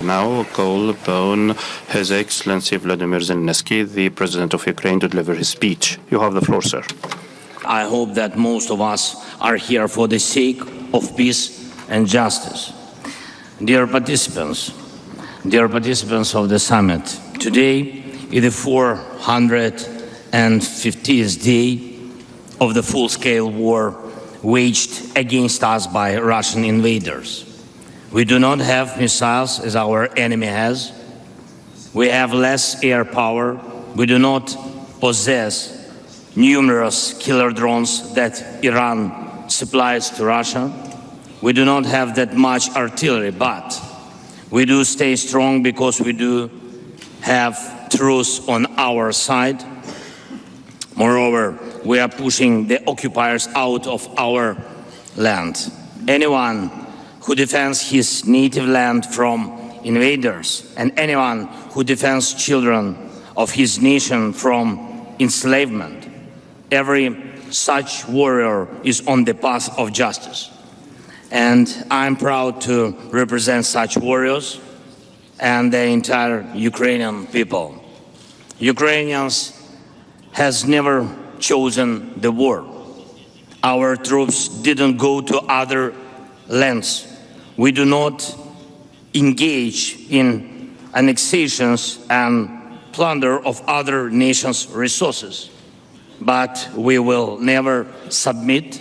now call upon His Excellency Vladimir Zelensky, the President of Ukraine, to deliver his speech. You have the floor, sir. I hope that most of us are here for the sake of peace and justice. Dear participants of the summit, today is the 450th day of the full-scale war waged against us by Russian invaders. We do not have missiles as our enemy has. We have less air power. We do not possess numerous killer drones that Iran supplies to Russia. We do not have that much artillery, but we do stay strong because we do have truth on our side. Moreover, we are pushing the occupiers out of our land. Anyone who defends his native land from invaders and anyone who defends children of his nation from enslavement, every such warrior is on the path of justice. And I'm proud to represent such warriors and the entire Ukrainian people. Ukrainians has never chosen the war. Our troops didn't go to other lands. We do not engage in annexations and plunder of other nations' resources, but we will never submit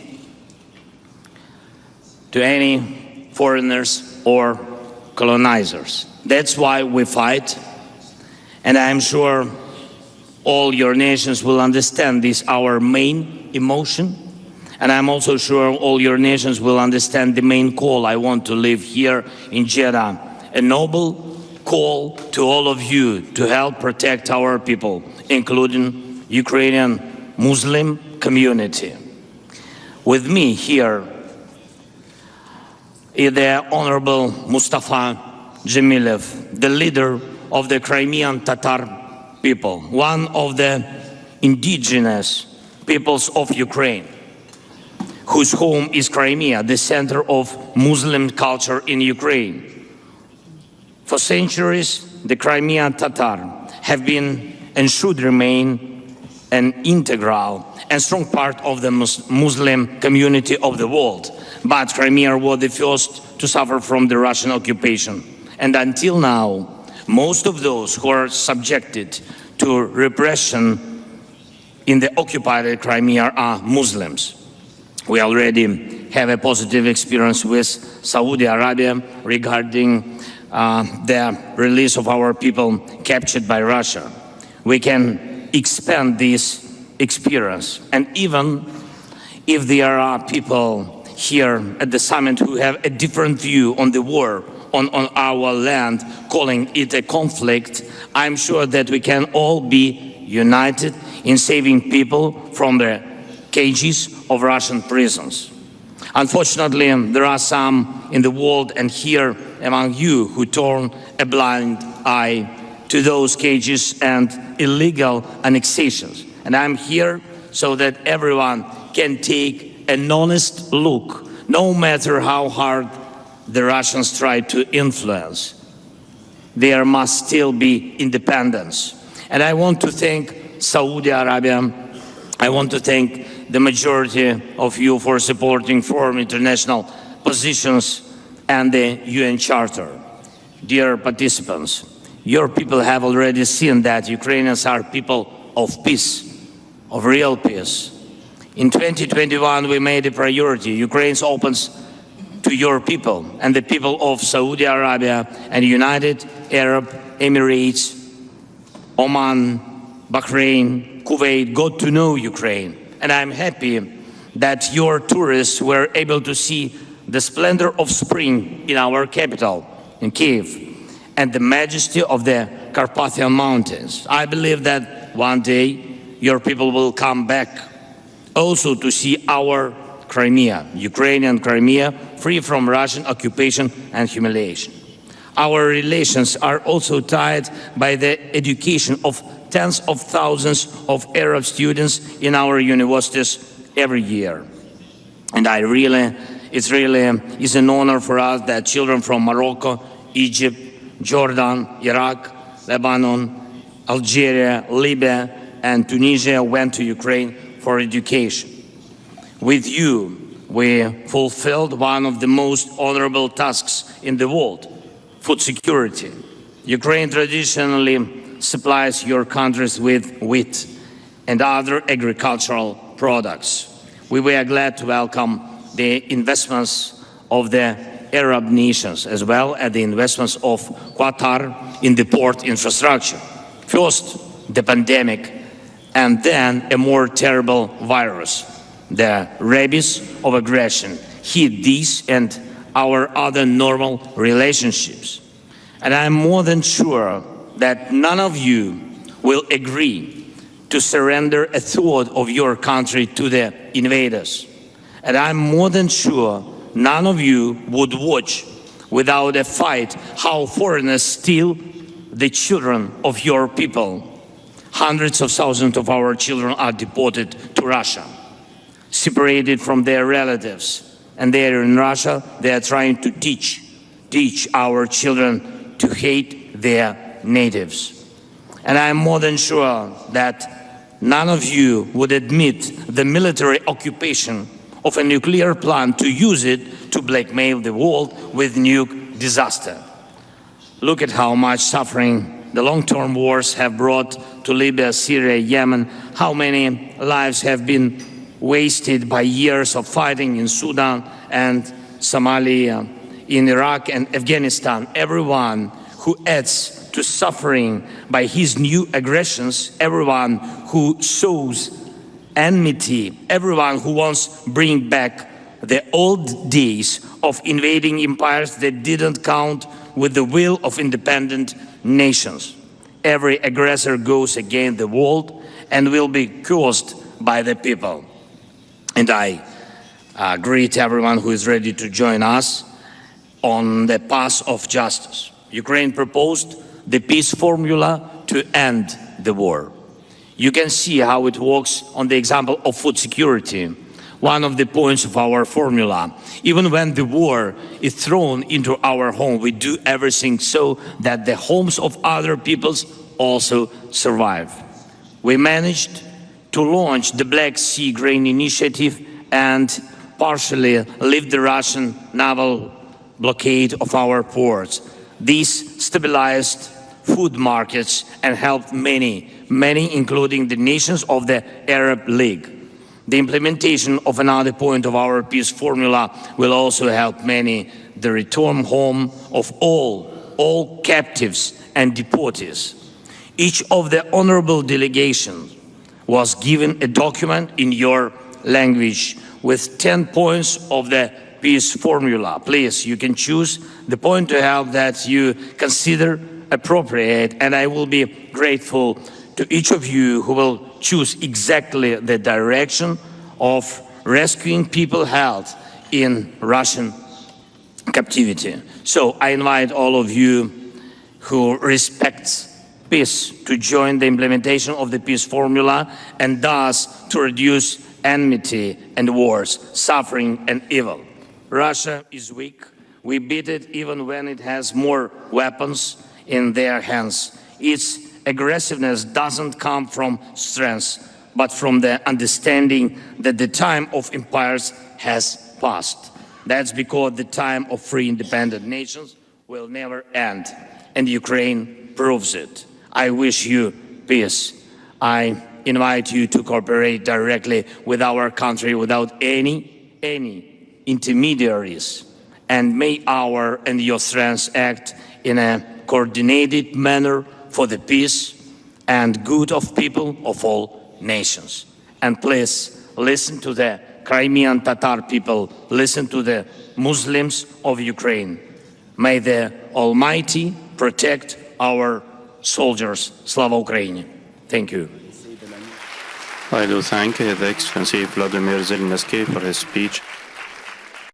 to any foreigners or colonizers. That's why we fight, and I'm sure all your nations will understand this, our main emotion. And I'm also sure all your nations will understand the main call I want to leave here in Jeddah, a noble call to all of you to help protect our people, including Ukrainian Muslim community. With me here is the Honorable Mustafa Dzhemilev, the leader of the Crimean Tatar people, one of the indigenous peoples of Ukraine, whose home is Crimea, the center of Muslim culture in Ukraine. For centuries, the Crimean Tatar have been and should remain an integral and strong part of the Muslim community of the world. But Crimea was the first to suffer from the Russian occupation. And until now, most of those who are subjected to repression in the occupied Crimea are Muslims. We already have a positive experience with Saudi Arabia regarding the release of our people captured by Russia. We can expand this experience. And even if there are people here at the summit who have a different view on the war on our land, calling it a conflict, I'm sure that we can all be united in saving people from the cages of Russian prisons. Unfortunately, there are some in the world and here among you who turn a blind eye to those cages and illegal annexations. And I'm here so that everyone can take an honest look, no matter how hard the Russians try to influence. There must still be independence. And I want to thank Saudi Arabia. I want to thank the majority of you for supporting firm international positions and the UN Charter. Dear participants, your people have already seen that Ukrainians are people of peace, of real peace. In 2021, we made a priority. Ukraine opens to your people and the people of Saudi Arabia and United Arab Emirates, Oman, Bahrain, Kuwait got to know Ukraine. And I'm happy that your tourists were able to see the splendor of spring in our capital, in Kiev, and the majesty of the Carpathian Mountains. I believe that one day your people will come back also to see our Crimea, Ukrainian Crimea, free from Russian occupation and humiliation. Our relations are also tied by the education of tens of thousands of Arab students in our universities every year. And it really is an honor for us that children from Morocco, Egypt, Jordan, Iraq, Lebanon, Algeria, Libya, and Tunisia went to Ukraine for education. With you, we fulfilled one of the most honorable tasks in the world, food security. Ukraine traditionally supplies your countries with wheat and other agricultural products. We were glad to welcome the investments of the Arab nations, as well as the investments of Qatar in the port infrastructure. First, the pandemic, and then a more terrible virus, the rabies of aggression, hit these and our other normal relationships. And I'm more than sure that none of you will agree to surrender a third of your country to the invaders. And I'm more than sure none of you would watch without a fight how foreigners steal the children of your people. Hundreds of thousands of our children are deported to Russia, separated from their relatives. And there in Russia, they are trying to teach our children to hate their natives. And I'm more than sure that none of you would admit the military occupation of a nuclear plant to use it to blackmail the world with nuke disaster. Look at how much suffering the long-term wars have brought to Libya, Syria, Yemen, how many lives have been wasted by years of fighting in Sudan and Somalia, in Iraq and Afghanistan. Everyone who adds to suffering by his new aggressions, everyone who sows enmity, everyone who wants to bring back the old days of invading empires that didn't count with the will of independent nations. Every aggressor goes against the world and will be cursed by the people. And I greet everyone who is ready to join us on the path of justice. Ukraine proposed the peace formula to end the war. You can see how it works on the example of food security, one of the points of our formula. Even when the war is thrown into our home, we do everything so that the homes of other peoples also survive. We managed to launch the Black Sea Grain Initiative and partially lift the Russian naval blockade of our ports. This stabilized food markets and helped many, including the nations of the Arab League. The implementation of another point of our peace formula will also help many, the return home of all captives and deportees. Each of the honorable delegations was given a document in your language with 10 points of the peace formula. Please, you can choose the point to help that you consider appropriate, and I will be grateful to each of you who will choose exactly the direction of rescuing people held in Russian captivity. So I invite all of you who respect peace to join the implementation of the peace formula and thus to reduce enmity and wars, suffering and evil. Russia is weak. We beat it even when it has more weapons in their hands. Its aggressiveness doesn't come from strength, but from the understanding that the time of empires has passed. That's because the time of free independent nations will never end, and Ukraine proves it. I wish you peace. I invite you to cooperate directly with our country without any intermediaries, and may our and your strengths act in a coordinated manner for the peace and good of people of all nations. And please listen to the Crimean Tatar people, listen to the Muslims of Ukraine. May the Almighty protect our soldiers. Slava Ukraini. Thank you. I do thank His Excellency Vladimir Zelensky for his speech.